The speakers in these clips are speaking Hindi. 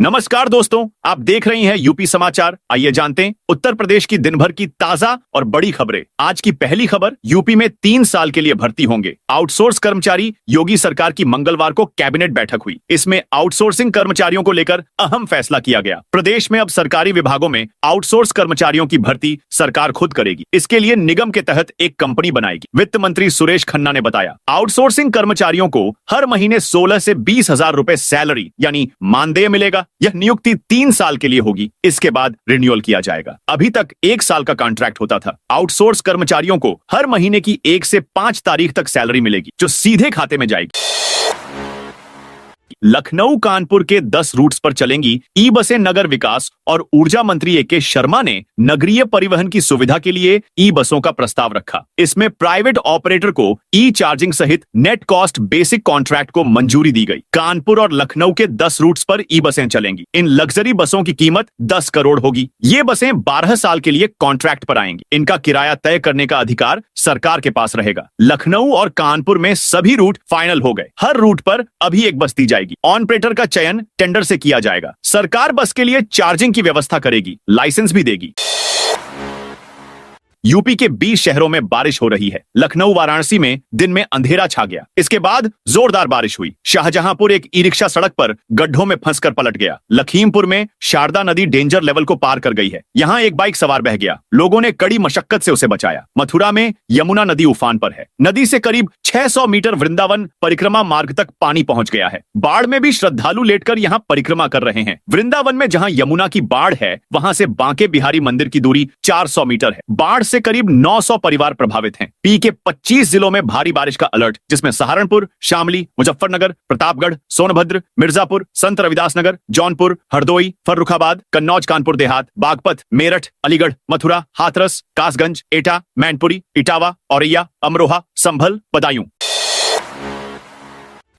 नमस्कार दोस्तों, आप देख रहे हैं यूपी समाचार। आइए जानते हैं उत्तर प्रदेश की दिन भर की ताजा और बड़ी खबरें। आज की पहली खबर, यूपी में 3 साल के लिए भर्ती होंगे आउटसोर्स कर्मचारी। योगी सरकार की मंगलवार को कैबिनेट बैठक हुई। इसमें आउटसोर्सिंग कर्मचारियों को लेकर अहम फैसला किया गया। प्रदेश में अब सरकारी विभागों में आउटसोर्स कर्मचारियों की भर्ती सरकार खुद करेगी। इसके लिए निगम के तहत एक कंपनी बनाएगी। वित्त मंत्री सुरेश खन्ना ने बताया, आउटसोर्सिंग कर्मचारियों को हर महीने 16 से 20 हजार रुपए सैलरी यानी मानदेय मिलेगा। यह नियुक्ति 3 साल के लिए होगी। इसके बाद रिन्यूअल किया जाएगा। अभी तक 1 साल का कॉन्ट्रैक्ट होता था। आउटसोर्स कर्मचारियों को हर महीने की 1 से 5 तारीख तक सैलरी मिलेगी, जो सीधे खाते में जाएगी। लखनऊ कानपुर के 10 रूट्स पर चलेंगी ई बसें। नगर विकास और ऊर्जा मंत्री ए.के. शर्मा ने नगरीय परिवहन की सुविधा के लिए ई बसों का प्रस्ताव रखा। इसमें प्राइवेट ऑपरेटर को ई चार्जिंग सहित नेट कॉस्ट बेसिक कॉन्ट्रैक्ट को मंजूरी दी गई। कानपुर और लखनऊ के 10 रूट्स पर ई बसें चलेंगी। इन लग्जरी बसों की कीमत 10 करोड़ होगी। ये बसें 12 साल के लिए कॉन्ट्रैक्ट पर आएंगी। इनका किराया तय करने का अधिकार सरकार के पास रहेगा। लखनऊ और कानपुर में सभी रूट फाइनल हो गए। हर रूट पर अभी एक बस दी जाएगी। ऑपरेटर का चयन टेंडर से किया जाएगा। सरकार बस के लिए चार्जिंग की व्यवस्था करेगी, लाइसेंस भी देगी। यूपी के 20 शहरों में बारिश हो रही है। लखनऊ वाराणसी में दिन में अंधेरा छा गया। इसके बाद जोरदार बारिश हुई। शाहजहांपुर एक ई रिक्शा सड़क पर गड्ढों में फंसकर पलट गया। लखीमपुर में शारदा नदी डेंजर लेवल को पार कर गई है। यहां एक बाइक सवार बह गया। लोगों ने कड़ी मशक्कत से उसे बचाया। मथुरा में यमुना नदी उफान पर है। नदी से करीब 600 मीटर वृंदावन परिक्रमा मार्ग तक पानी पहुंच गया है। बाढ़ में भी श्रद्धालु लेटकर यहां परिक्रमा कर रहे हैं। वृंदावन में जहां यमुना की बाढ़ है, वहां से बांके बिहारी मंदिर की दूरी 400 मीटर है। बाढ़ से करीब 900 परिवार प्रभावित हैं। पी के 25 जिलों में भारी बारिश का अलर्ट, जिसमें सहारनपुर, शामली, मुजफ्फरनगर, प्रतापगढ़, सोनभद्र, मिर्जापुर, संत रविदास नगर, जौनपुर, हरदोई, फर्रुखाबाद, कन्नौज, कानपुर देहात, बागपत, मेरठ, अलीगढ़, मथुरा, हाथरस, कासगंज, एटा, मैनपुरी, इटावा, औरैया, अमरोहा, संभल, बदायूं।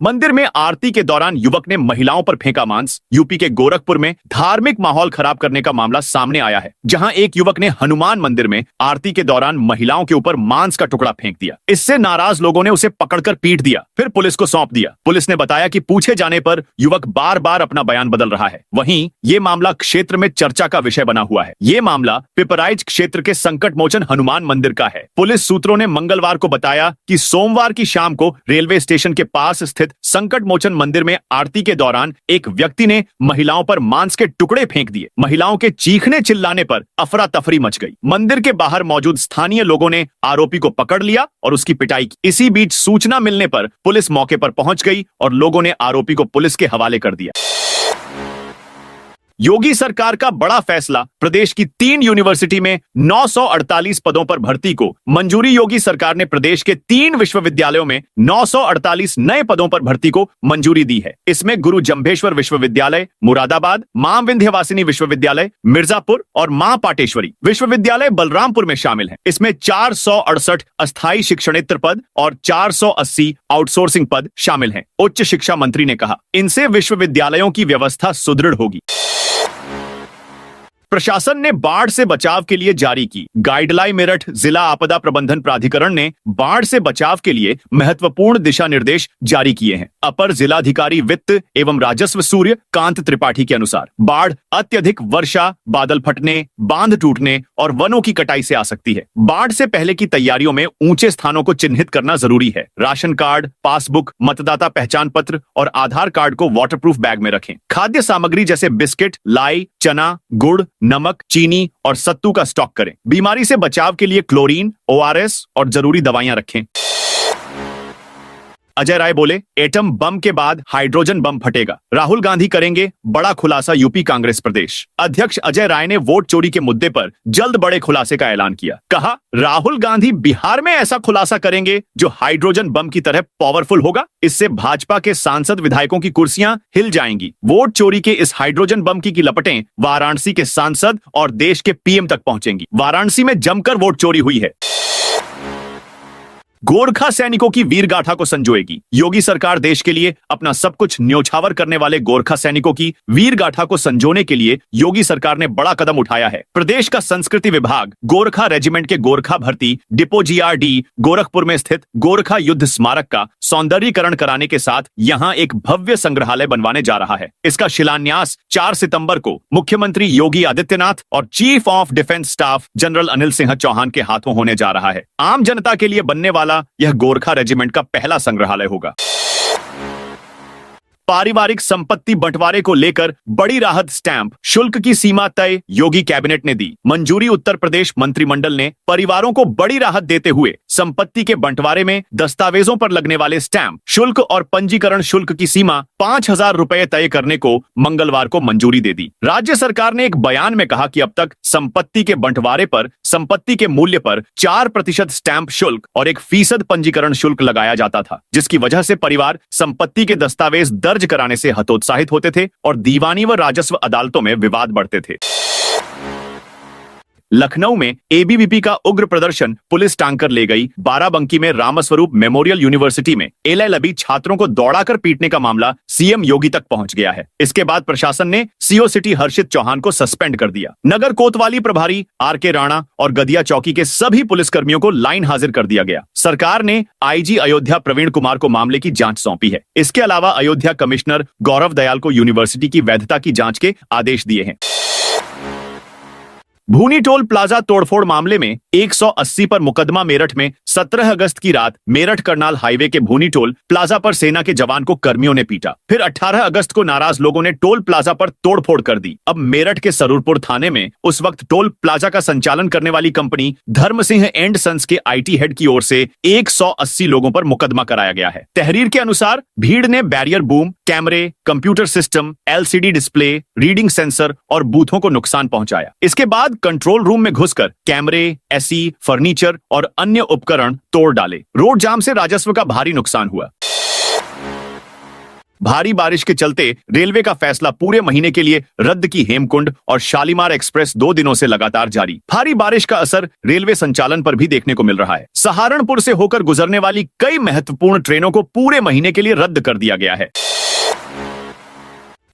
मंदिर में आरती के दौरान युवक ने महिलाओं पर फेंका मांस। यूपी के गोरखपुर में धार्मिक माहौल खराब करने का मामला सामने आया है, जहां एक युवक ने हनुमान मंदिर में आरती के दौरान महिलाओं के ऊपर मांस का टुकड़ा फेंक दिया। इससे नाराज लोगों ने उसे पकड़कर पीट दिया, फिर पुलिस को सौंप दिया। पुलिस ने बताया कि पूछे जाने पर युवक बार बार अपना बयान बदल रहा है। वहीं ये मामला क्षेत्र में चर्चा का विषय बना हुआ है। ये मामला पिपराइच क्षेत्र के संकट मोचन हनुमान मंदिर का है। पुलिस सूत्रों ने मंगलवार को बताया कि सोमवार की शाम को रेलवे स्टेशन के पास स्थित संकट मोचन मंदिर में आरती के दौरान एक व्यक्ति ने महिलाओं पर मांस के टुकड़े फेंक दिए। महिलाओं के चीखने चिल्लाने पर अफरा तफरी मच गई। मंदिर के बाहर मौजूद स्थानीय लोगों ने आरोपी को पकड़ लिया और उसकी पिटाई की। इसी बीच सूचना मिलने पर पुलिस मौके पर पहुंच गई और लोगों ने आरोपी को पुलिस के हवाले कर दिया। योगी सरकार का बड़ा फैसला, प्रदेश की 3 यूनिवर्सिटी में 948 पदों पर भर्ती को मंजूरी। योगी सरकार ने प्रदेश के 3 विश्वविद्यालयों में 948 नए पदों पर भर्ती को मंजूरी दी है। इसमें गुरु जम्भेश्वर विश्वविद्यालय मुरादाबाद, मां विंध्यवासिनी विश्वविद्यालय मिर्जापुर और मां पाटेश्वरी विश्वविद्यालय बलरामपुर में शामिल है। इसमें 468 अस्थायी शिक्षणेतर पद और 480 आउटसोर्सिंग पद शामिल हैं। उच्च शिक्षा मंत्री ने कहा, इनसे विश्वविद्यालयों की व्यवस्था सुदृढ़ होगी। प्रशासन ने बाढ़ से बचाव के लिए जारी की गाइडलाइन। मेरठ जिला आपदा प्रबंधन प्राधिकरण ने बाढ़ से बचाव के लिए महत्वपूर्ण दिशा निर्देश जारी किए हैं। अपर जिलाधिकारी वित्त एवं राजस्व सूर्य कांत त्रिपाठी के अनुसार बाढ़ अत्यधिक वर्षा, बादल फटने, बांध टूटने और वनों की कटाई से आ सकती है। बाढ़ से पहले की तैयारियों में ऊंचे स्थानों को चिन्हित करना जरूरी है। राशन कार्ड, पासबुक, मतदाता पहचान पत्र और आधार कार्ड को वाटरप्रूफ बैग में रखें। खाद्य सामग्री जैसे बिस्किट, लाई, चना, गुड़, नमक, चीनी और सत्तू का स्टॉक करें। बीमारी से बचाव के लिए क्लोरीन, ORS और जरूरी दवाइयां रखें। अजय राय बोले, एटम बम के बाद हाइड्रोजन बम फटेगा। राहुल गांधी करेंगे बड़ा खुलासा। यूपी कांग्रेस प्रदेश अध्यक्ष अजय राय ने वोट चोरी के मुद्दे पर जल्द बड़े खुलासे का ऐलान किया। कहा, राहुल गांधी बिहार में ऐसा खुलासा करेंगे जो हाइड्रोजन बम की तरह पावरफुल होगा। इससे भाजपा के सांसद विधायकों की कुर्सियां हिल जाएंगी। वोट चोरी के इस हाइड्रोजन बम की लपटें वाराणसी के सांसद और देश के PM तक पहुंचेंगी। वाराणसी में जमकर वोट चोरी हुई है। गोरखा सैनिकों की वीर गाथा को संजोएगी। योगी सरकार देश के लिए अपना सब कुछ न्योछावर करने वाले गोरखा सैनिकों की वीर गाथा को संजोने के लिए योगी सरकार ने बड़ा कदम उठाया है। प्रदेश का संस्कृति विभाग गोरखा रेजिमेंट के गोरखा भर्ती डिपो GRD गोरखपुर में स्थित गोरखा युद्ध स्मारक का सौंदर्यीकरण कराने के साथ यहां एक भव्य संग्रहालय बनवाने जा रहा है। इसका शिलान्यास 4 सितंबर को मुख्यमंत्री योगी आदित्यनाथ और chief of defence staff general Anil Singh Chauhan के हाथों होने जा रहा है। आम जनता के लिए बनने वाला यह गोरखा रेजिमेंट का पहला संग्रहालय होगा। पारिवारिक संपत्ति बंटवारे को लेकर बड़ी राहत स्टैंप शुल्क की सीमा तय, योगी कैबिनेट ने दी मंजूरी। उत्तर प्रदेश मंत्रिमंडल ने परिवारों को बड़ी राहत देते हुए संपत्ति के बंटवारे में दस्तावेजों पर लगने वाले स्टैंप शुल्क और पंजीकरण शुल्क की सीमा 5,000 रुपए तय करने को मंगलवार को मंजूरी दे दी। राज्य सरकार ने एक बयान में कहा कि अब तक संपत्ति के बंटवारे पर संपत्ति के मूल्य पर 4% स्टैंप शुल्क और 1% पंजीकरण शुल्क लगाया जाता था, जिसकी वजह से परिवार संपत्ति के दस्तावेज दर्ज कराने से हतोत्साहित होते थे और दीवानी व राजस्व अदालतों में विवाद बढ़ते थे। लखनऊ में ABVP का उग्र प्रदर्शन पुलिस टांकर ले गई। बाराबंकी में रामस्वरूप मेमोरियल यूनिवर्सिटी में LLB छात्रों को दौड़ाकर पीटने का मामला CM योगी तक पहुंच गया है। इसके बाद प्रशासन ने CO सिटी हर्षित चौहान को सस्पेंड कर दिया। नगर कोतवाली प्रभारी RK राणा और गदिया चौकी के सभी पुलिसकर्मियों को लाइन हाजिर कर दिया गया। सरकार ने IG अयोध्या प्रवीण कुमार को मामले की जांच सौंपी है। इसके अलावा अयोध्या कमिश्नर गौरव दयाल को यूनिवर्सिटी की वैधता की जांच के आदेश दिए हैं। भूनी टोल प्लाजा तोड़फोड़ मामले में 180 पर मुकदमा। मेरठ में 17 अगस्त की रात मेरठ करनाल हाईवे के भूनी टोल प्लाजा पर सेना के जवान को कर्मियों ने पीटा। फिर 18 अगस्त को नाराज लोगों ने टोल प्लाजा पर तोड़फोड़ कर दी। अब मेरठ के सरूरपुर थाने में उस वक्त टोल प्लाजा का संचालन करने वाली कंपनी धर्म सिंह एंड सन्स के IT हेड की ओर से 180 लोगों पर मुकदमा कराया गया है। तहरीर के अनुसार भीड़ ने बैरियर बूम, कैमरे, computer system, LCD display, reading sensor और बूथों को नुकसान पहुंचाया। इसके बाद कंट्रोल रूम में घुसकर कैमरे, SE, फर्नीचर और अन्य उपकरण तोड़ डाले। रोड जाम से राजस्व का भारी नुकसान हुआ। भारी बारिश के चलते रेलवे का फैसला पूरे महीने के लिए रद्द की हेमकुंड और शालीमार एक्सप्रेस 2 दिनों से लगातार जारी। भारी बारिश का असर रेलवे संचालन पर भी देखने को मिल रहा है। सहारनपुर से होकर गुजरने वाली कई महत्वपूर्ण ट्रेनों को पूरे महीने के लिए रद्द कर दिया गया है।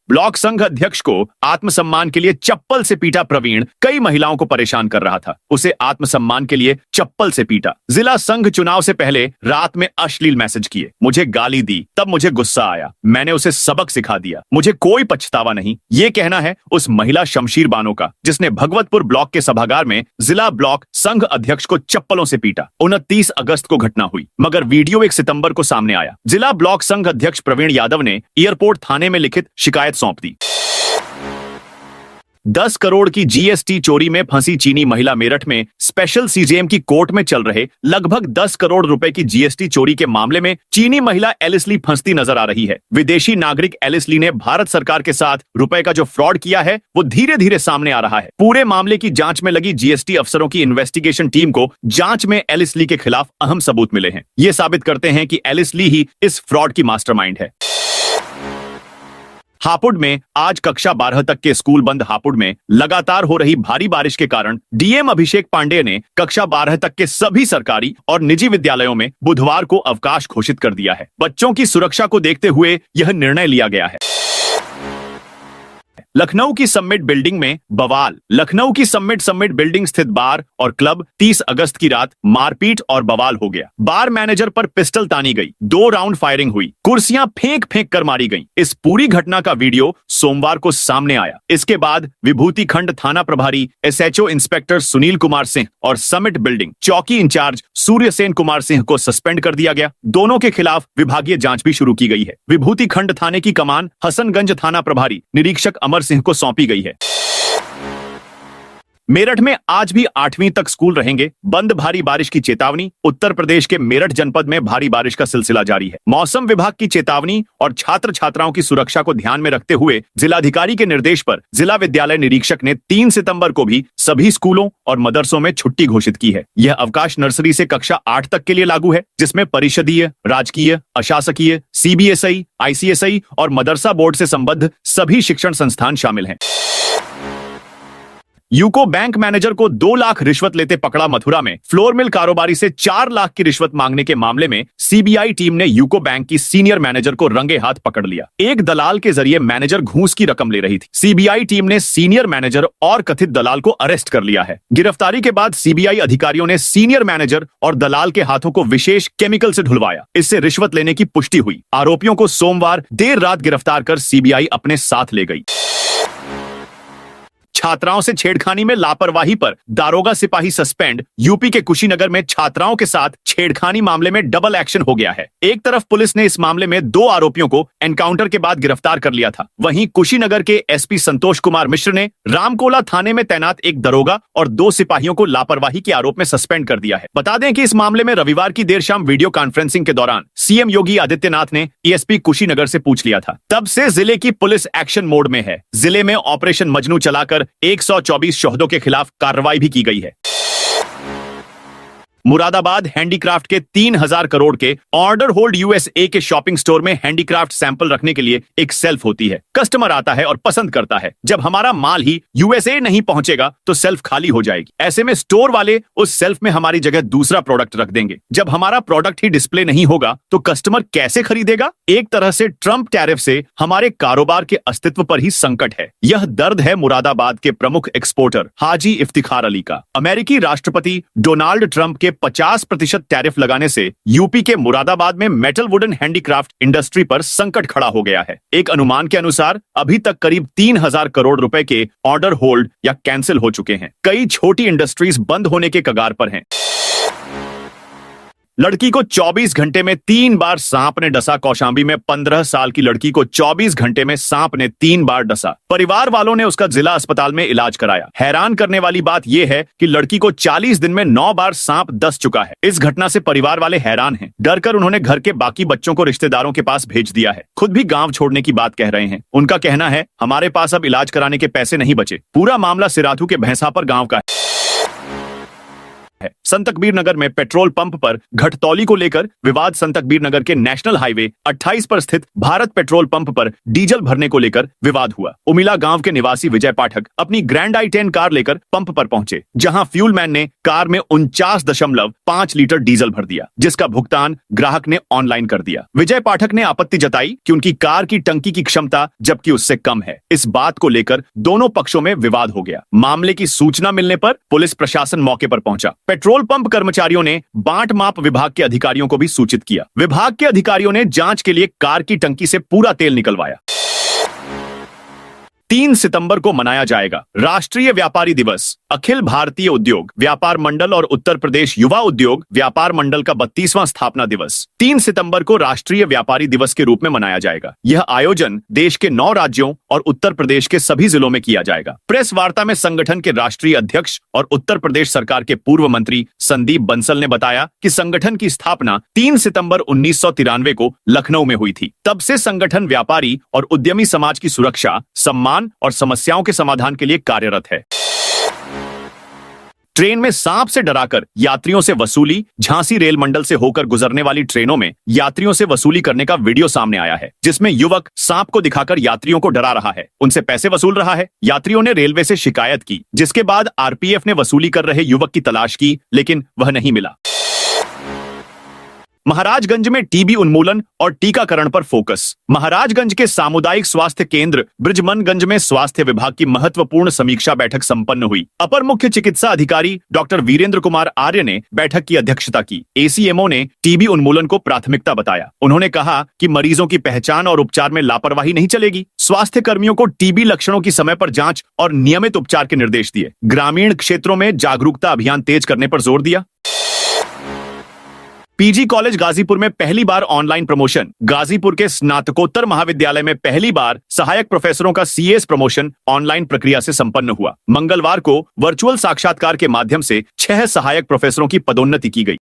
ब्लॉक संघ अध्यक्ष को आत्मसम्मान के लिए चप्पल से पीटा प्रवीण कई महिलाओं को परेशान कर रहा था। उसे आत्मसम्मान के लिए चप्पल से पीटा। जिला संघ चुनाव से पहले रात में अश्लील मैसेज किए, मुझे गाली दी, तब मुझे गुस्सा आया, मैंने उसे सबक सिखा दिया, मुझे कोई पछतावा नहीं। ये कहना है उस महिला शमशीर बानो का, जिसने भगवतपुर ब्लॉक के सभागार में जिला ब्लॉक संघ अध्यक्ष को चप्पलों से पीटा। 29 अगस्त को घटना हुई, मगर वीडियो 1 सितंबर को सामने आया। जिला ब्लॉक संघ अध्यक्ष प्रवीण यादव ने एयरपोर्ट थाने में लिखित शिकायत सौंप दी। 10 करोड़ की GST चोरी में फंसी चीनी महिला। मेरठ में स्पेशल CJM की कोर्ट में चल रहे लगभग 10 करोड़ रुपए की GST चोरी के मामले में चीनी महिला एलिस ली फंसती नजर आ रही है। विदेशी नागरिक एलिस ली ने भारत सरकार के साथ रुपए का जो फ्रॉड किया है वो धीरे धीरे सामने आ रहा है। पूरे मामले की जांच में लगी GST अफसरों की इन्वेस्टिगेशन टीम को जांच में एलिस ली के खिलाफ अहम सबूत मिले हैं। ये साबित करते हैं कि एलिस ली ही इस फ्रॉड की मास्टरमाइंड है। हापुड़ में आज कक्षा 12 तक के स्कूल बंद। हापुड़ में लगातार हो रही भारी बारिश के कारण DM अभिषेक पांडेय ने कक्षा 12 तक के सभी सरकारी और निजी विद्यालयों में बुधवार को अवकाश घोषित कर दिया है। बच्चों की सुरक्षा को देखते हुए यह निर्णय लिया गया है। लखनऊ की समिट बिल्डिंग में बवाल। लखनऊ की समिट बिल्डिंग स्थित बार और क्लब 30 अगस्त की रात मारपीट और बवाल हो गया। बार मैनेजर पर पिस्टल तानी गई, 2 राउंड फायरिंग हुई, कुर्सियां फेंक फेंक कर मारी गईं। इस पूरी घटना का वीडियो सोमवार को सामने आया। इसके बाद विभूति खंड थाना प्रभारी SHO इंस्पेक्टर सुनील कुमार सिंह और समिट बिल्डिंग चौकी इंचार्ज सूर्यसेन कुमार सिंह को सस्पेंड कर दिया गया। दोनों के खिलाफ विभागीय जांच भी शुरू की गई है। विभूति खंड थाने की कमान हसनगंज थाना प्रभारी निरीक्षक अमर सिंह को सौंपी गई है। मेरठ में आज भी 8वीं तक स्कूल रहेंगे बंद। भारी बारिश की चेतावनी। उत्तर प्रदेश के मेरठ जनपद में भारी बारिश का सिलसिला जारी है। मौसम विभाग की चेतावनी और छात्र छात्राओं की सुरक्षा को ध्यान में रखते हुए जिलाधिकारी के निर्देश पर जिला विद्यालय निरीक्षक ने 3 सितंबर को भी सभी स्कूलों और मदरसों में छुट्टी घोषित की है। यह अवकाश नर्सरी से कक्षा 8 तक के लिए लागू है, जिसमें परिषदीय, राजकीय, अशासकीय, CBSI, ICSI और मदरसा बोर्ड से संबद्ध सभी शिक्षण संस्थान शामिल हैं। यूको बैंक मैनेजर को 2 लाख रिश्वत लेते पकड़ा मथुरा में। फ्लोर मिल कारोबारी से 4 लाख की रिश्वत मांगने के मामले में सीबीआई टीम ने यूको बैंक की सीनियर मैनेजर को रंगे हाथ पकड़ लिया। एक दलाल के जरिए मैनेजर घूस की रकम ले रही थी। सीबीआई टीम ने सीनियर मैनेजर और कथित दलाल को अरेस्ट कर लिया है। गिरफ्तारी के बाद सीबीआई अधिकारियों ने सीनियर मैनेजर और दलाल के हाथों को विशेष केमिकल से धुलवाया। इससे रिश्वत लेने की पुष्टि हुई। आरोपियों को सोमवार देर रात गिरफ्तार कर सीबीआई अपने साथ ले गई। छात्राओं से छेड़खानी में लापरवाही पर दारोगा सिपाही सस्पेंड। यूपी के कुशीनगर में छात्राओं के साथ छेड़खानी मामले में डबल एक्शन हो गया है। एक तरफ पुलिस ने इस मामले में 2 आरोपियों को एनकाउंटर के बाद गिरफ्तार कर लिया था। वहीं कुशीनगर के एसपी संतोष कुमार मिश्र ने रामकोला थाने में तैनात एक दरोगा और 2 सिपाहियों को लापरवाही के आरोप में सस्पेंड कर दिया है। बता दें कि इस मामले में रविवार की देर शाम वीडियो कॉन्फ्रेंसिंग के दौरान सीएम योगी आदित्यनाथ ने एसपी कुशीनगर से पूछ लिया था। तब से जिले की पुलिस एक्शन मोड में है। जिले में ऑपरेशन मजनू चलाकर 124 शोहदों के खिलाफ कार्रवाई भी की गई है। मुरादाबाद हैंडीक्राफ्ट के 3000 करोड़ के ऑर्डर होल्ड यूएसए के शॉपिंग स्टोर में हैंडीक्राफ्ट सैंपल रखने के लिए एक सेल्फ होती है। कस्टमर आता है और पसंद करता है। जब हमारा माल ही यूएसए नहीं पहुंचेगा तो सेल्फ खाली हो जाएगी। ऐसे में स्टोर वाले उस सेल्फ में हमारी जगह दूसरा प्रोडक्ट रख देंगे। जब हमारा प्रोडक्ट ही डिस्प्ले नहीं होगा तो कस्टमर कैसे खरीदेगा? एक तरह से ट्रंप टैरिफ से हमारे कारोबार के अस्तित्व पर ही संकट है। यह दर्द है मुरादाबाद के प्रमुख एक्सपोर्टर हाजी इफ्तिखार अली का। अमेरिकी राष्ट्रपति डोनाल्ड ट्रंप के 50% टैरिफ लगाने से यूपी के मुरादाबाद में मेटल वुडन हैंडीक्राफ्ट इंडस्ट्री पर संकट खड़ा हो गया है। एक अनुमान के अनुसार अभी तक करीब 3000 करोड़ रुपए के ऑर्डर होल्ड या कैंसिल हो चुके हैं। कई छोटी इंडस्ट्रीज बंद होने के कगार पर हैं। लड़की को 24 घंटे में 3 बार सांप ने डसा। कौशांबी में 15 साल की लड़की को 24 घंटे में सांप ने 3 बार डसा। परिवार वालों ने उसका जिला अस्पताल में इलाज कराया। हैरान करने वाली बात यह है कि लड़की को 40 दिन में 9 बार सांप डस चुका है। इस घटना से परिवार वाले हैरान हैं। डर कर उन्होंने घर के बाकी बच्चों को रिश्तेदारों के पास भेज दिया है। खुद भी गांव छोड़ने की बात कह रहे हैं। उनका कहना है, हमारे पास अब इलाज कराने के पैसे नहीं बचे। पूरा मामला सिराथू के भैंसापर गांव का है। संत कबीर नगर में पेट्रोल पंप पर घटतौली को लेकर विवाद। संत कबीर नगर के नेशनल हाईवे 28 पर स्थित भारत पेट्रोल पंप पर डीजल भरने को लेकर विवाद हुआ। उमिला गांव के निवासी विजय पाठक अपनी ग्रैंड i10 कार लेकर पंप पर पहुंचे, जहां फ्यूल मैन ने कार में 49.5 लीटर डीजल भर दिया, जिसका भुगतान ग्राहक ने ऑनलाइन कर दिया। विजय पाठक ने आपत्ति जताई कि उनकी कार की टंकी की क्षमता जबकि उससे कम है। इस बात को लेकर दोनों पक्षों में विवाद हो गया। मामले की सूचना मिलने पर पुलिस प्रशासन मौके पर पहुंचा। पेट्रोल पंप कर्मचारियों ने बाट माप विभाग के अधिकारियों को भी सूचित किया। विभाग के अधिकारियों ने जांच के लिए कार की टंकी से पूरा तेल निकलवाया। 3 सितंबर को मनाया जाएगा राष्ट्रीय व्यापारी दिवस। अखिल भारतीय उद्योग व्यापार मंडल और उत्तर प्रदेश युवा उद्योग व्यापार मंडल का 32वां स्थापना दिवस 3 सितंबर को राष्ट्रीय व्यापारी दिवस के रूप में मनाया जाएगा। यह आयोजन देश के 9 राज्यों और उत्तर प्रदेश के सभी जिलों में किया जाएगा। प्रेस वार्ता में संगठन के राष्ट्रीय अध्यक्ष और उत्तर प्रदेश सरकार के पूर्व मंत्री संदीप बंसल ने बताया कि संगठन की स्थापना 3 सितंबर 1993 को लखनऊ में हुई थी। तब से संगठन व्यापारी और उद्यमी समाज की सुरक्षा, सम्मान और समस्याओं के समाधान के लिए कार्यरत है। ट्रेन में सांप से डराकर यात्रियों से वसूली। झांसी रेल मंडल से होकर गुजरने वाली ट्रेनों में यात्रियों से वसूली करने का वीडियो सामने आया है, जिसमें युवक सांप को दिखाकर यात्रियों को डरा रहा है, उनसे पैसे वसूल रहा है। यात्रियों ने रेलवे से शिकायत की, जिसके बाद आरपीएफ ने वसूली कर रहे युवक की तलाश की, लेकिन वह नहीं मिला। महाराजगंज में टीबी उन्मूलन और टीकाकरण पर फोकस। महाराजगंज के सामुदायिक स्वास्थ्य केंद्र ब्रिजमनगंज में स्वास्थ्य विभाग की महत्वपूर्ण समीक्षा बैठक संपन्न हुई। अपर मुख्य चिकित्सा अधिकारी डॉक्टर वीरेंद्र कुमार आर्य ने बैठक की अध्यक्षता की। एसीएमओ ने टीबी उन्मूलन को प्राथमिकता बताया। उन्होंने कहा कि मरीजों की पहचान और उपचार में लापरवाही नहीं चलेगी। स्वास्थ्य कर्मियों को टीबी लक्षणों की समय पर जांच और नियमित उपचार के निर्देश दिए। ग्रामीण क्षेत्रों में जागरूकता अभियान तेज करने पर जोर दिया। पीजी कॉलेज गाजीपुर में पहली बार ऑनलाइन प्रमोशन। गाजीपुर के स्नातकोत्तर महाविद्यालय में पहली बार सहायक प्रोफेसरों का सीएस प्रमोशन ऑनलाइन प्रक्रिया से संपन्न हुआ। मंगलवार को वर्चुअल साक्षात्कार के माध्यम से 6 सहायक प्रोफेसरों की पदोन्नति की गई।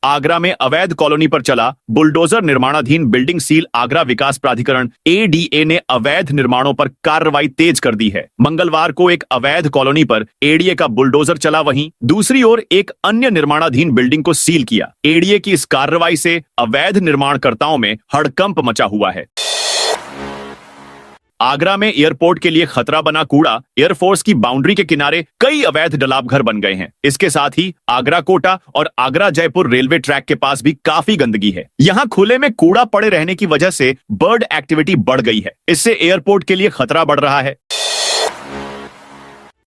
आगरा में अवैध कॉलोनी पर चला बुलडोजर। निर्माणाधीन बिल्डिंग सील। आगरा विकास प्राधिकरण एडीए ने अवैध निर्माणों पर कार्रवाई तेज कर दी है। मंगलवार को एक अवैध कॉलोनी पर एडीए का बुलडोजर चला, वहीं दूसरी ओर एक अन्य निर्माणाधीन बिल्डिंग को सील किया। एडीए की इस कार्रवाई से अवैध निर्माणकर्ताओं में हड़कंप मचा हुआ है। आगरा में एयरपोर्ट के लिए खतरा बना कूड़ा। एयरफोर्स की बाउंड्री के किनारे कई अवैध डलाप घर बन गए हैं। इसके साथ ही आगरा कोटा और आगरा जयपुर रेलवे ट्रैक के पास भी काफी गंदगी है। यहाँ खुले में कूड़ा पड़े रहने की वजह से बर्ड एक्टिविटी बढ़ गई है। इससे एयरपोर्ट के लिए खतरा बढ़ रहा है।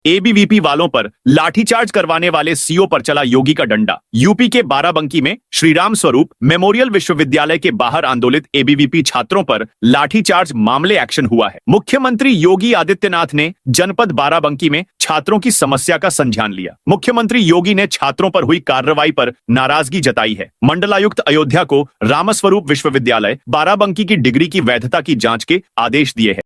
एबीवीपी वालों पर लाठीचार्ज करवाने वाले सीओ पर चला योगी का डंडा। यूपी के बाराबंकी में श्रीराम स्वरूप मेमोरियल विश्वविद्यालय के बाहर आंदोलित एबीवीपी छात्रों पर लाठीचार्ज मामले एक्शन हुआ है। मुख्यमंत्री योगी आदित्यनाथ ने जनपद बाराबंकी में छात्रों की समस्या का संज्ञान लिया। मुख्यमंत्री योगी ने छात्रों पर हुई कार्रवाई पर नाराजगी जताई है। मंडलायुक्त अयोध्या को रामस्वरूप विश्वविद्यालय बाराबंकी की डिग्री की वैधता की जांच के आदेश दिए हैं।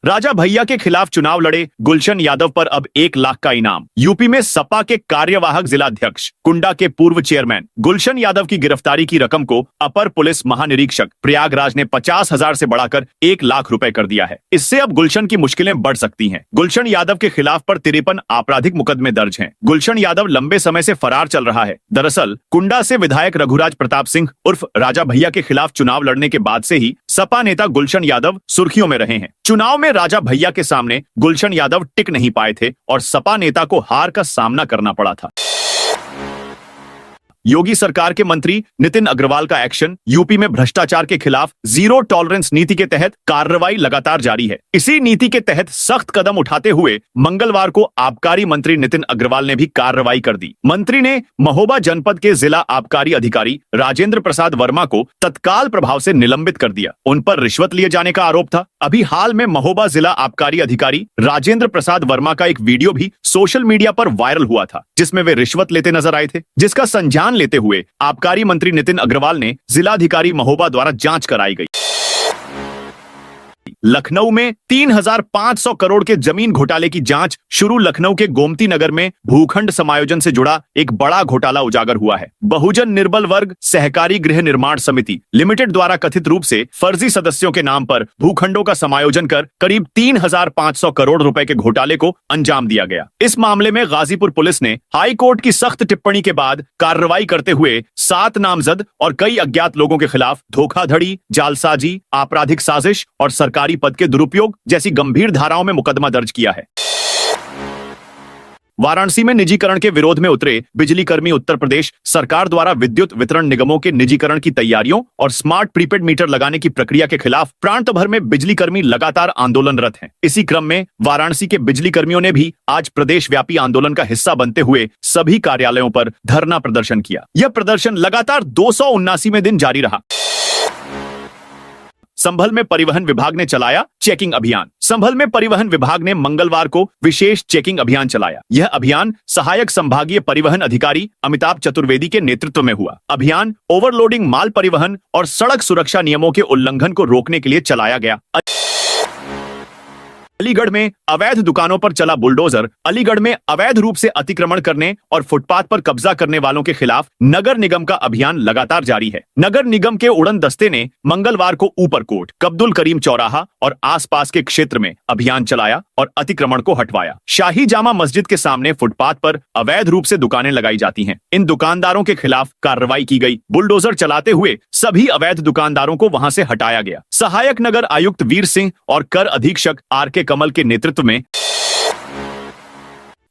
राजा भैया के खिलाफ चुनाव लड़े गुलशन यादव पर अब 1 लाख का इनाम। यूपी में सपा के कार्यवाहक जिलाध्यक्ष कुंडा के पूर्व चेयरमैन गुलशन यादव की गिरफ्तारी की रकम को अपर पुलिस महानिरीक्षक प्रयागराज ने 50,000 से बढ़ाकर 1 लाख रुपए कर दिया है। इससे अब गुलशन की मुश्किलें बढ़ सकती हैं। गुलशन यादव के खिलाफ पर 53 आपराधिक मुकदमे दर्ज हैं। गुलशन यादव लंबे समय से फरार चल रहा है। दरअसल कुंडा से विधायक रघुराज प्रताप सिंह उर्फ राजा भैया के खिलाफ चुनाव लड़ने के बाद से ही सपा नेता गुलशन यादव सुर्खियों में रहे हैं। चुनाव में राजा भैया के सामने गुलशन यादव टिक नहीं पाए थे और सपा नेता को हार का सामना करना पड़ा था। योगी सरकार के मंत्री नितिन अग्रवाल का एक्शन। यूपी में भ्रष्टाचार के खिलाफ जीरो टॉलरेंस नीति के तहत कार्रवाई लगातार जारी है। इसी नीति के तहत सख्त कदम उठाते हुए मंगलवार को आबकारी मंत्री नितिन अग्रवाल ने भी कार्रवाई कर दी। मंत्री ने महोबा जनपद के जिला आबकारी अधिकारी राजेंद्र प्रसाद वर्मा को तत्काल प्रभाव से निलंबित कर दिया। उन पर रिश्वत लिए जाने का आरोप था। अभी हाल में महोबा जिला आबकारी अधिकारी राजेंद्र प्रसाद वर्मा का एक वीडियो भी सोशल मीडिया पर वायरल हुआ था, जिसमें वे रिश्वत लेते नजर आए थे, जिसका संज्ञान लेते हुए आबकारी मंत्री नितिन अग्रवाल ने जिलाधिकारी महोबा द्वारा जांच कराई गई। लखनऊ में 3,500 करोड़ के जमीन घोटाले की जांच शुरू। लखनऊ के गोमती नगर में भूखंड समायोजन से जुड़ा एक बड़ा घोटाला उजागर हुआ है। बहुजन निर्बल वर्ग सहकारी गृह निर्माण समिति लिमिटेड द्वारा कथित रूप से फर्जी सदस्यों के नाम पर भूखंडों का समायोजन कर करीब 3,500 करोड़ रुपए के घोटाले को अंजाम दिया गया। इस मामले में गाजीपुर पुलिस ने हाई कोर्ट की सख्त टिप्पणी के बाद कार्रवाई करते हुए 7 नामजद और कई अज्ञात लोगों के खिलाफ धोखाधड़ी, जालसाजी, आपराधिक साजिश और सरकारी पद के दुरुपयोग जैसी गंभीर धाराओं में मुकदमा दर्ज किया है। वाराणसी में निजीकरण के विरोध में उतरे बिजली कर्मी उत्तर प्रदेश सरकार द्वारा विद्युत वितरण निगमों के निजीकरण की तैयारियों और स्मार्ट प्रीपेड मीटर लगाने की प्रक्रिया के खिलाफ प्रांत भर में बिजली कर्मी लगातार आंदोलनरत हैं। इसी क्रम में वाराणसी के बिजली कर्मियों ने भी आज प्रदेश व्यापी आंदोलन का हिस्सा बनते हुए सभी कार्यालयों पर धरना प्रदर्शन किया। यह प्रदर्शन लगातार 279वें दिन जारी रहा। संभल में परिवहन विभाग ने चलाया चेकिंग अभियान। संभल में परिवहन विभाग ने मंगलवार को विशेष चेकिंग अभियान चलाया। यह अभियान सहायक संभागीय परिवहन अधिकारी अमिताभ चतुर्वेदी के नेतृत्व में हुआ। अभियान ओवरलोडिंग, माल परिवहन और सड़क सुरक्षा नियमों के उल्लंघन को रोकने के लिए चलाया गया। अलीगढ़ में अवैध दुकानों पर चला बुलडोजर। अलीगढ़ में अवैध रूप से अतिक्रमण करने और फुटपाथ पर कब्जा करने वालों के खिलाफ नगर निगम का अभियान लगातार जारी है। नगर निगम के उड़न दस्ते ने मंगलवार को ऊपरकोट, कब्दुल करीम चौराहा और आसपास के क्षेत्र में अभियान चलाया और अतिक्रमण को हटवाया। शाही जामा मस्जिद के सामने फुटपाथ पर अवैध रूप से दुकानें लगाई जाती हैं। इन दुकानदारों के खिलाफ कार्रवाई की गई। बुलडोजर चलाते हुए सभी अवैध दुकानदारों को वहां से हटाया गया। सहायक नगर आयुक्त वीर सिंह और कर अधीक्षक आर.के. कमल के नेतृत्व में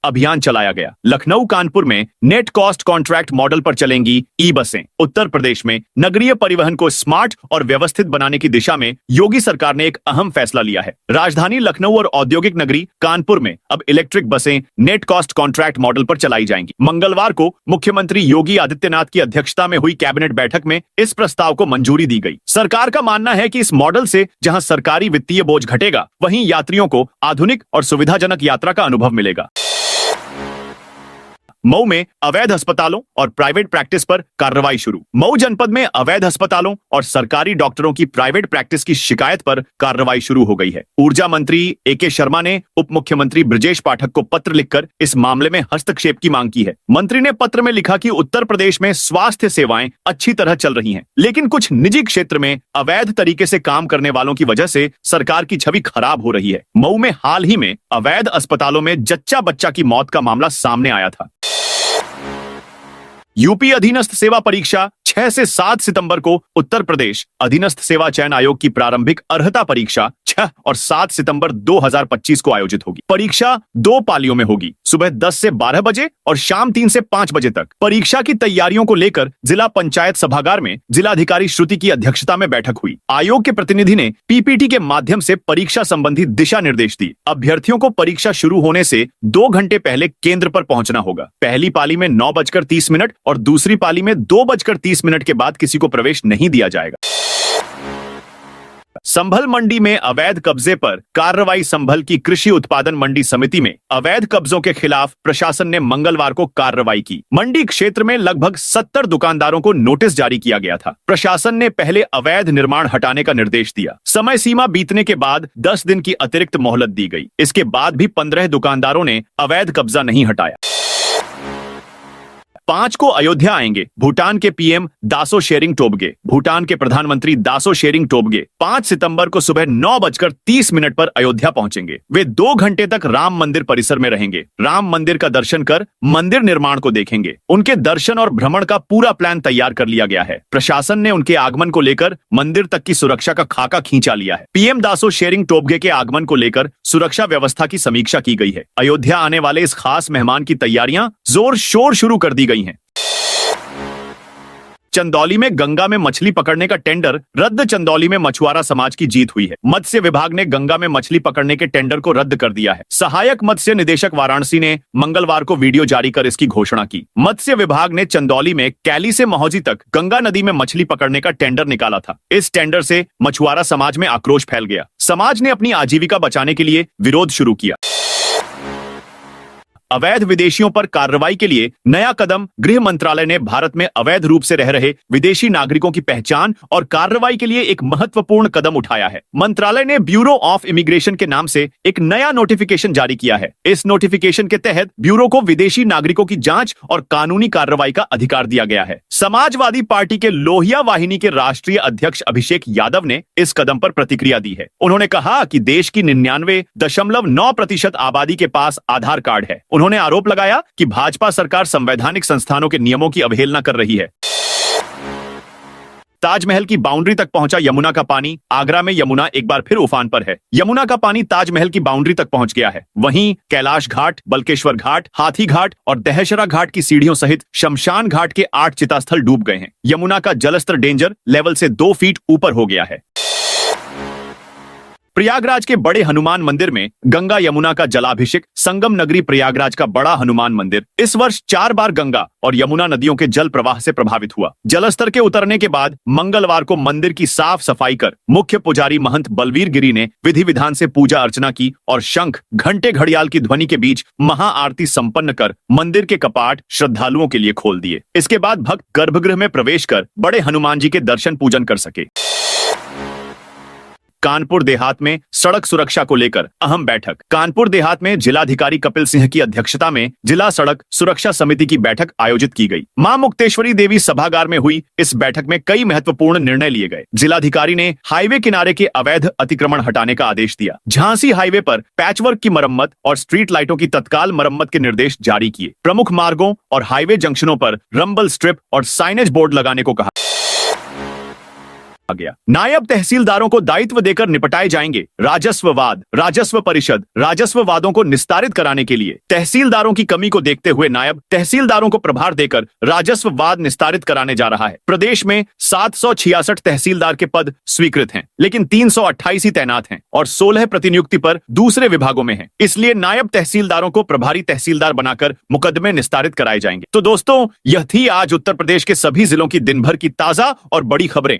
अभियान चलाया गया। लखनऊ कानपुर में नेट कॉस्ट कॉन्ट्रैक्ट मॉडल पर चलेंगी ई बसें। उत्तर प्रदेश में नगरीय परिवहन को स्मार्ट और व्यवस्थित बनाने की दिशा में योगी सरकार ने एक अहम फैसला लिया है। राजधानी लखनऊ और औद्योगिक नगरी कानपुर में अब इलेक्ट्रिक बसें नेट कॉस्ट कॉन्ट्रैक्ट मॉडल पर चलाई जाएंगी। मंगलवार को मुख्यमंत्री योगी आदित्यनाथ की अध्यक्षता में हुई कैबिनेट बैठक में इस प्रस्ताव को मंजूरी दी गई। सरकार का मानना है कि इस मॉडल से जहां सरकारी वित्तीय बोझ घटेगा, वहीं यात्रियों को आधुनिक और सुविधाजनक यात्रा का अनुभव मिलेगा। मऊ में अवैध अस्पतालों और प्राइवेट प्रैक्टिस पर कार्रवाई शुरू। मऊ जनपद में अवैध अस्पतालों और सरकारी डॉक्टरों की प्राइवेट प्रैक्टिस की शिकायत पर कार्रवाई शुरू हो गई है। ऊर्जा मंत्री ए.के. शर्मा ने उप मुख्यमंत्री ब्रजेश पाठक को पत्र लिखकर इस मामले में हस्तक्षेप की मांग की है। मंत्री ने पत्र में लिखा कि उत्तर प्रदेश में स्वास्थ्य सेवाएं अच्छी तरह चल रही हैं, लेकिन कुछ निजी क्षेत्र में अवैध तरीके से काम करने वालों की वजह से सरकार की छवि खराब हो रही है। मऊ में हाल ही में अवैध अस्पतालों में जच्चा बच्चा की मौत का मामला सामने आया था। यूपी अधीनस्थ सेवा परीक्षा 6 से 7 सितंबर को, उत्तर प्रदेश अधीनस्थ सेवा चयन आयोग की प्रारंभिक अर्हता परीक्षा 6 और 7 सितंबर 2025 को आयोजित होगी। परीक्षा 2 पालियों में होगी, सुबह 10 से 12 बजे और शाम 3 से 5 बजे तक। परीक्षा की तैयारियों को लेकर जिला पंचायत सभागार में जिलाधिकारी श्रुति की अध्यक्षता में बैठक हुई। आयोग के प्रतिनिधि ने पीपीटी के माध्यम से परीक्षा संबंधी दिशा निर्देश दिए। अभ्यर्थियों को परीक्षा शुरू होने से 2 घंटे पहले केंद्र पर पहुंचना होगा। पहली पाली में 9:30 और दूसरी पाली में 2:30 के बाद किसी को प्रवेश नहीं दिया जाएगा। संभल मंडी में अवैध कब्जे पर कार्रवाई। संभल की कृषि उत्पादन मंडी समिति में अवैध कब्जों के खिलाफ प्रशासन ने मंगलवार को कार्रवाई की। मंडी क्षेत्र में लगभग 70 दुकानदारों को नोटिस जारी किया गया था। प्रशासन ने पहले अवैध निर्माण हटाने का निर्देश दिया। समय सीमा बीतने के बाद 10 दिन की अतिरिक्त मोहलत दी गई। इसके बाद भी 15 दुकानदारों ने अवैध कब्जा नहीं हटाया। 5 को अयोध्या आएंगे भूटान के पीएम दासो शेरिंग टोबगे। भूटान के प्रधानमंत्री दासो शेरिंग टोबगे 5 सितंबर को सुबह 9:30 पर अयोध्या पहुंचेंगे। वे 2 घंटे तक राम मंदिर परिसर में रहेंगे। राम मंदिर का दर्शन कर मंदिर निर्माण को देखेंगे। उनके दर्शन और भ्रमण का पूरा प्लान तैयार कर लिया गया है। प्रशासन ने उनके आगमन को लेकर मंदिर तक की सुरक्षा का खाका खींचा लिया है। पीएम दासो शेरिंग टोबगे के आगमन को लेकर सुरक्षा व्यवस्था की समीक्षा की गई है। अयोध्या आने वाले इस खास मेहमान की तैयारियां जोर शोर शुरू कर दी गई हैं। चंदौली में गंगा में मछली पकड़ने का टेंडर रद्द। चंदौली में मछुआरा समाज की जीत हुई है। मत्स्य विभाग ने गंगा में मछली पकड़ने के टेंडर को रद्द कर दिया है। सहायक मत्स्य निदेशक वाराणसी ने मंगलवार को वीडियो जारी कर इसकी घोषणा की। मत्स्य विभाग ने चंदौली में कैली से महोजी तक गंगा नदी में मछली पकड़ने का टेंडर निकाला था। इस टेंडर से मछुआरा समाज में आक्रोश फैल गया। समाज ने अपनी आजीविका बचाने के लिए विरोध शुरू किया। अवैध विदेशियों पर कार्रवाई के लिए नया कदम। गृह मंत्रालय ने भारत में अवैध रूप से रह रहे विदेशी नागरिकों की पहचान और कार्रवाई के लिए एक महत्वपूर्ण कदम उठाया है। मंत्रालय ने ब्यूरो ऑफ इमिग्रेशन के नाम से एक नया नोटिफिकेशन जारी किया है। इस नोटिफिकेशन के तहत ब्यूरो को विदेशी नागरिकों की जांच और कानूनी कार्रवाई का अधिकार दिया गया है। समाजवादी पार्टी के लोहिया वाहिनी के राष्ट्रीय अध्यक्ष अभिषेक यादव ने इस कदम पर प्रतिक्रिया दी है। उन्होंने कहा कि देश की 99.9% आबादी के पास आधार कार्ड है। उन्होंने आरोप लगाया कि भाजपा सरकार संवैधानिक संस्थानों के नियमों की अवहेलना कर रही है। ताजमहल की बाउंड्री तक पहुंचा यमुना का पानी। आगरा में यमुना एक बार फिर उफान पर है। यमुना का पानी ताजमहल की बाउंड्री तक पहुंच गया है। वहीं कैलाश घाट, बल्केश्वर घाट, हाथी घाट और दहशरा घाट की सीढ़ियों सहित शमशान घाट के 8 चितास्थल डूब गए हैं। यमुना का जलस्तर डेंजर लेवल से 2 फीट ऊपर हो गया है। प्रयागराज के बड़े हनुमान मंदिर में गंगा यमुना का जलाभिषेक। संगम नगरी प्रयागराज का बड़ा हनुमान मंदिर इस वर्ष 4 बार गंगा और यमुना नदियों के जल प्रवाह से प्रभावित हुआ। जलस्तर के उतरने के बाद मंगलवार को मंदिर की साफ सफाई कर मुख्य पुजारी महंत बलवीर गिरी ने विधि विधान से पूजा अर्चना की और शंख, घंटे, घड़ियाल की ध्वनि के बीच महाआरती संपन्न कर मंदिर के कपाट श्रद्धालुओं के लिए खोल दिए। इसके बाद भक्त गर्भगृह में प्रवेश कर बड़े हनुमान जी के दर्शन पूजन कर सके। कानपुर देहात में सड़क सुरक्षा को लेकर अहम बैठक। कानपुर देहात में जिलाधिकारी कपिल सिंह की अध्यक्षता में जिला सड़क सुरक्षा समिति की बैठक आयोजित की गई। मां मुक्तेश्वरी देवी सभागार में हुई इस बैठक में कई महत्वपूर्ण निर्णय लिए गए। जिलाधिकारी ने हाईवे किनारे के अवैध अतिक्रमण हटाने का आदेश दिया। झांसी हाईवे पर पैचवर्क की मरम्मत और स्ट्रीट लाइटों की तत्काल मरम्मत के निर्देश जारी किए। प्रमुख मार्गों और हाईवे जंक्शनों पर रंबल स्ट्रिप और साइनेज बोर्ड लगाने को कहा गया। नायब तहसीलदारों को दायित्व देकर निपटाए जाएंगे राजस्ववाद। राजस्व परिषद राजस्व वादों को निस्तारित कराने के लिए तहसीलदारों की कमी को देखते हुए नायब तहसीलदारों को प्रभार देकर राजस्व वाद निस्तारित कराने जा रहा है। प्रदेश में 766 तहसीलदार के पद स्वीकृत हैं, लेकिन 328 ही तैनात हैं और 16 प्रतिनियुक्ति पर दूसरे विभागों में हैं। इसलिए नायब तहसीलदारों को प्रभारी तहसीलदार बनाकर मुकदमे निस्तारित कराए जाएंगे। तो दोस्तों, यह थी आज उत्तर प्रदेश के सभी जिलों की दिन भर की ताजा और बड़ी खबरें।